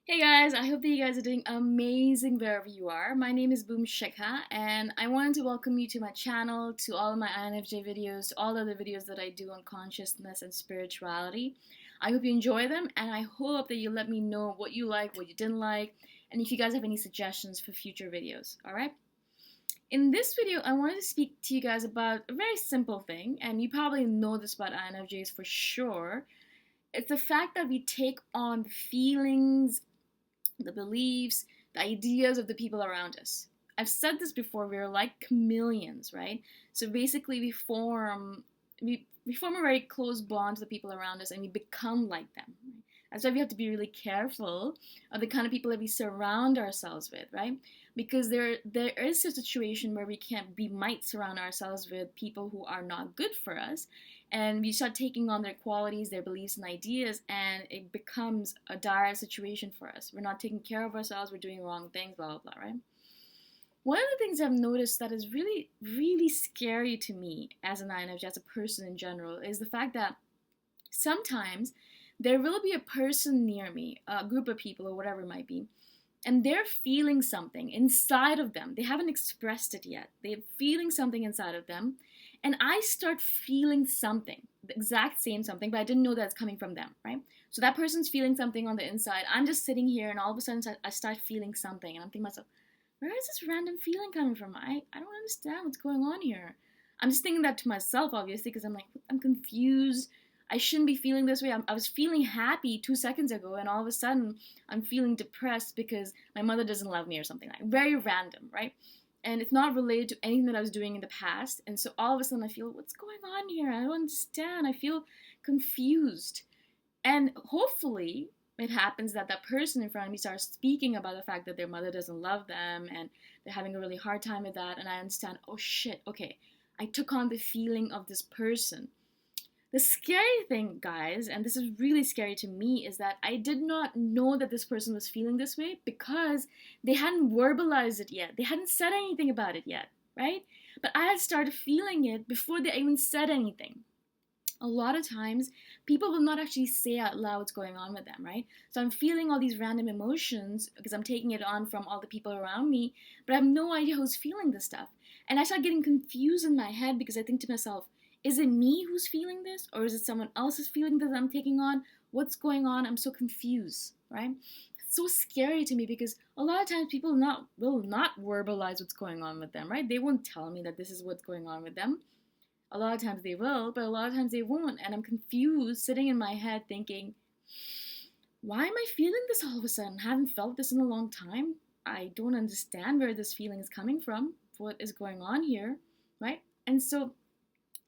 Hey guys, I hope that you guys are doing amazing wherever you are. My name is Boom Shikha, and I wanted to welcome you to my channel, to all of my INFJ videos, to all the other videos that I do on consciousness and spirituality. I hope you enjoy them, and I hope that you let me know what you like, what you didn't like, and if you guys have any suggestions for future videos, alright? In this video, I wanted to speak to you guys about a very simple thing, and you probably know this about INFJs for sure. It's the fact that we take on the feelings, the beliefs, the ideas of the people around us. I've said this before, we're like chameleons, right? So basically we form a very close bond to the people around us and we become like them. Right? That's why we have to be really careful of the kind of people that we surround ourselves with, right? Because there is a situation where we might surround ourselves with people who are not good for us, and we start taking on their qualities, their beliefs and ideas, and it becomes a dire situation for us. We're not taking care of ourselves, we're doing wrong things, blah blah blah, right? One of the things I've noticed that is really, really scary to me as an INFJ, as a person in general, is the fact that sometimes there will be a person near me, a group of people or whatever it might be, and they're feeling something inside of them. They haven't expressed it yet. They're feeling something inside of them, and I start feeling something, the exact same something, but I didn't know that it's coming from them, right? So that person's feeling something on the inside. I'm just sitting here, and all of a sudden I start feeling something, and I'm thinking to myself, where is this random feeling coming from? I don't understand what's going on here. I'm just thinking that to myself, obviously, because I'm like, I'm confused. I shouldn't be feeling this way. I was feeling happy 2 seconds ago, and all of a sudden, I'm feeling depressed because my mother doesn't love me or something like that. Very random, right? And it's not related to anything that I was doing in the past. And so all of a sudden, I feel, what's going on here? I don't understand. I feel confused. And hopefully, it happens that that person in front of me starts speaking about the fact that their mother doesn't love them and they're having a really hard time with that. And I understand, oh shit, okay, I took on the feeling of this person. The scary thing, guys, and this is really scary to me, is that I did not know that this person was feeling this way because they hadn't verbalized it yet. They hadn't said anything about it yet, right? But I had started feeling it before they even said anything. A lot of times people will not actually say out loud what's going on with them, right? So I'm feeling all these random emotions because I'm taking it on from all the people around me, but I have no idea who's feeling this stuff. And I start getting confused in my head because I think to myself, is it me who's feeling this, or is it someone else's feeling that I'm taking on? What's going on? I'm so confused, right? It's so scary to me because a lot of times people will not verbalize what's going on with them, right? They won't tell me that this is what's going on with them. A lot of times they will, but a lot of times they won't. And I'm confused, sitting in my head thinking, why am I feeling this all of a sudden? I haven't felt this in a long time. I don't understand where this feeling is coming from. What is going on here, right? And so,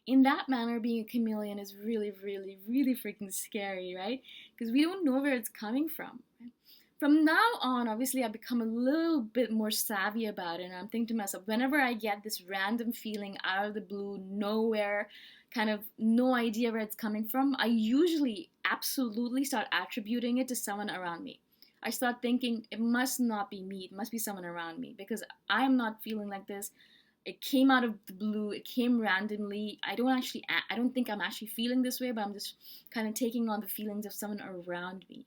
in that manner, being a chameleon is really, really, really freaking scary, right? Because we don't know where it's coming from. Right? From now on, obviously, I've become a little bit more savvy about it. And I'm thinking to myself, whenever I get this random feeling out of the blue, nowhere, kind of no idea where it's coming from, I usually absolutely start attributing it to someone around me. I start thinking, it must not be me, it must be someone around me because I'm not feeling like this. It came out of the blue, it came randomly. I don't think I'm actually feeling this way, but I'm just kind of taking on the feelings of someone around me.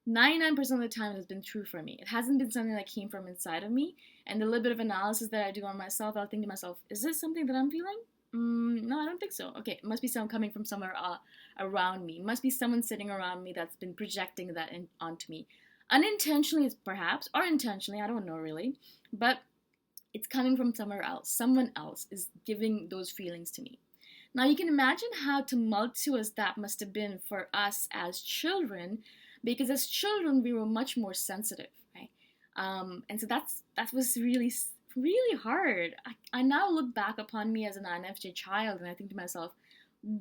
99% of the time it has been true for me. It hasn't been something that came from inside of me. And the little bit of analysis that I do on myself, I'll think to myself, is this something that I'm feeling? No, I don't think so. Okay, it must be something coming from somewhere around me. It must be someone sitting around me that's been projecting that onto me. Unintentionally, perhaps, or intentionally, I don't know really. But it's coming from somewhere else. Someone else is giving those feelings to me. Now you can imagine how tumultuous that must have been for us as children, because as children we were much more sensitive, right? And so that was really, really hard. I now look back upon me as an INFJ child, and I think to myself,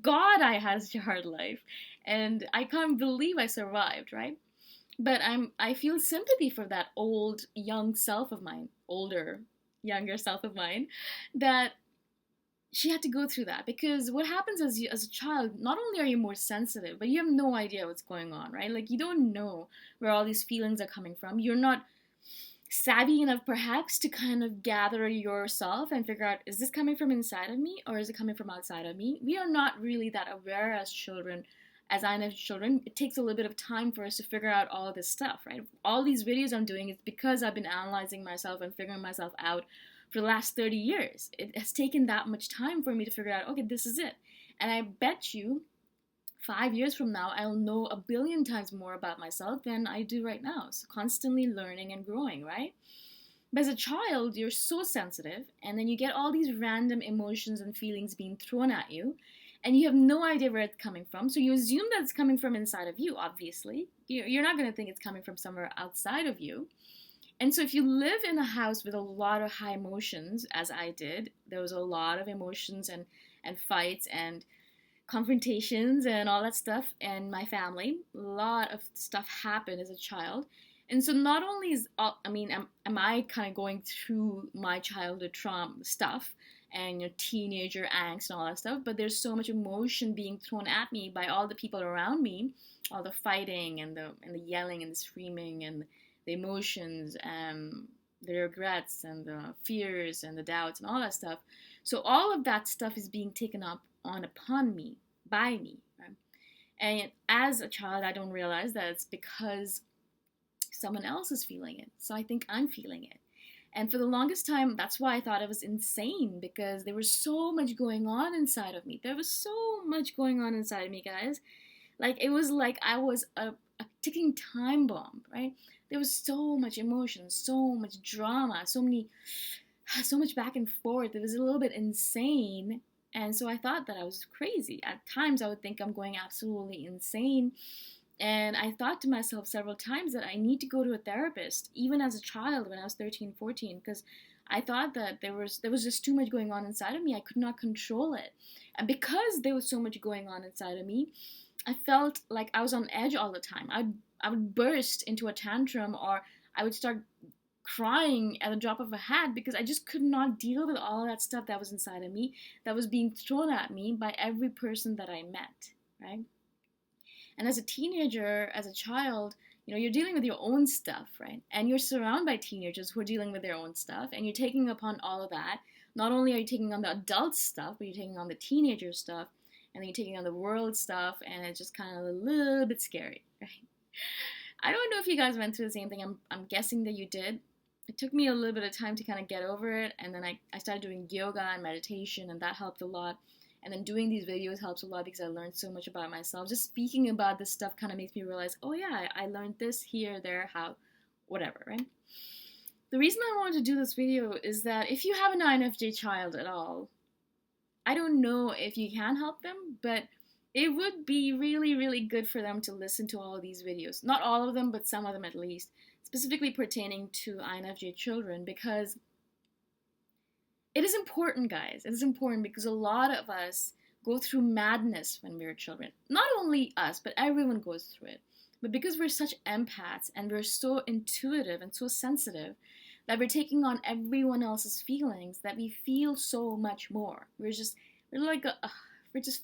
God, I had such a hard life, and I can't believe I survived, right? But I feel sympathy for that old young self of mine, older younger self of mine, that she had to go through that. Because what happens as a child, not only are you more sensitive, but you have no idea what's going on, right? Like, you don't know where all these feelings are coming from. You're not savvy enough perhaps to kind of gather yourself and figure out, is this coming from inside of me or is it coming from outside of me? We are not really that aware as children as INFJ children, it takes a little bit of time for us to figure out all of this stuff, right? All these videos I'm doing is because I've been analyzing myself and figuring myself out for the last 30 years. It has taken that much time for me to figure out, okay, this is it. And I bet you 5 years from now, I'll know a billion times more about myself than I do right now. So constantly learning and growing, right? But as a child, you're so sensitive, and then you get all these random emotions and feelings being thrown at you, and you have no idea where it's coming from. So you assume that it's coming from inside of you, obviously. You're not going to think it's coming from somewhere outside of you. And so if you live in a house with a lot of high emotions, as I did, there was a lot of emotions and fights and confrontations and all that stuff in my family. A lot of stuff happened as a child. And so not only am I kind of going through my childhood trauma stuff and your teenager angst and all that stuff, but there's so much emotion being thrown at me by all the people around me, all the fighting and the yelling and the screaming and the emotions and the regrets and the fears and the doubts and all that stuff. So all of that stuff is being taken up upon me, by me. Right? And as a child, I don't realize that it's because someone else is feeling it. So I think I'm feeling it. And for the longest time, that's why I thought I was insane, because there was so much going on inside of me. There was so much going on inside of me, guys. Like, it was like I was a ticking time bomb, right? There was so much emotion, so much drama, so much back and forth. It was a little bit insane. And so I thought that I was crazy. At times, I would think I'm going absolutely insane. And I thought to myself several times that I need to go to a therapist, even as a child when I was 13, 14, because I thought that there was just too much going on inside of me. I could not control it. And because there was so much going on inside of me, I felt like I was on edge all the time. I would burst into a tantrum, or I would start crying at the drop of a hat, because I just could not deal with all that stuff that was inside of me, that was being thrown at me by every person that I met, right? And as a teenager, as a child, you're dealing with your own stuff, right? And you're surrounded by teenagers who are dealing with their own stuff, and you're taking upon all of that. Not only are you taking on the adult stuff, but you're taking on the teenager stuff, and then you're taking on the world stuff, and it's just kind of a little bit scary, right? I don't know if you guys went through the same thing. I'm guessing that you did. It took me a little bit of time to kind of get over it, and then I started doing yoga and meditation, and that helped a lot. And then doing these videos helps a lot because I learned so much about myself. Just speaking about this stuff kind of makes me realize, oh yeah, I learned this here, there, how, whatever, right? The reason I wanted to do this video is that if you have an INFJ child at all, I don't know if you can help them, but it would be really, really good for them to listen to all of these videos. Not all of them, but some of them at least, specifically pertaining to INFJ children, because it is important, guys. It is important because a lot of us go through madness when we're children. Not only us, but everyone goes through it. But because we're such empaths and we're so intuitive and so sensitive that we're taking on everyone else's feelings, that we feel so much more. We're just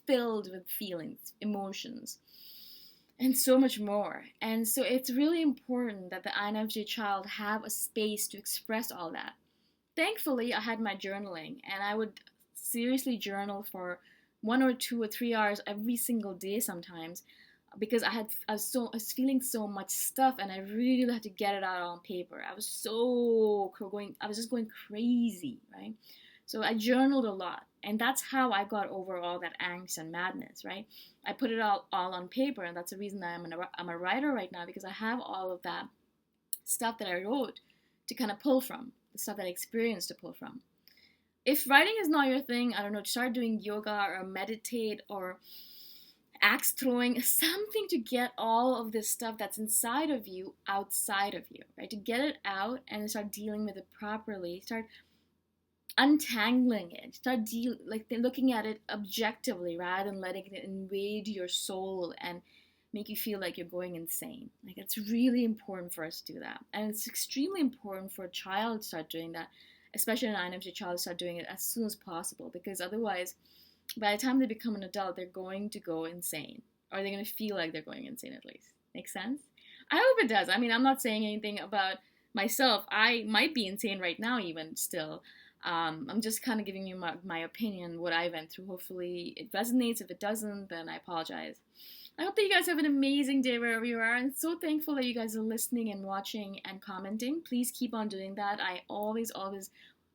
filled with feelings, emotions, and so much more. And so it's really important that the INFJ child have a space to express all that. Thankfully, I had my journaling, and I would seriously journal for 1 or 2 or 3 hours every single day sometimes, because I was feeling so much stuff, and I really had to get it out on paper. I was just going crazy, right? So I journaled a lot, and that's how I got over all that angst and madness, right? I put it all on paper, and that's the reason that I'm a writer right now, because I have all of that stuff that I wrote to kind of pull from, the stuff that I experienced to pull from. If writing is not your thing, I don't know, start doing yoga or meditate or axe throwing, something to get all of this stuff that's inside of you outside of you, right? To get it out and start dealing with it properly, start untangling it, start looking at it objectively rather than letting it invade your soul and make you feel like you're going insane. Like, it's really important for us to do that. And it's extremely important for a child to start doing that, especially an INFJ child to start doing it as soon as possible, because otherwise, by the time they become an adult, they're going to go insane, or they're going to feel like they're going insane at least. Make sense? I hope it does. I mean, I'm not saying anything about myself. I might be insane right now even still. I'm just kind of giving you my opinion, what I went through. Hopefully it resonates. If it doesn't, then I apologize. I hope that you guys have an amazing day wherever you are. I'm so thankful that you guys are listening and watching and commenting. Please keep on doing that. I always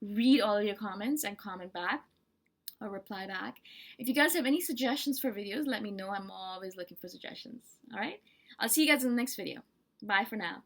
read all of your comments and comment back or reply back. If you guys have any suggestions for videos, let me know. I'm always looking for suggestions. All right? I'll see you guys in the next video. Bye for now.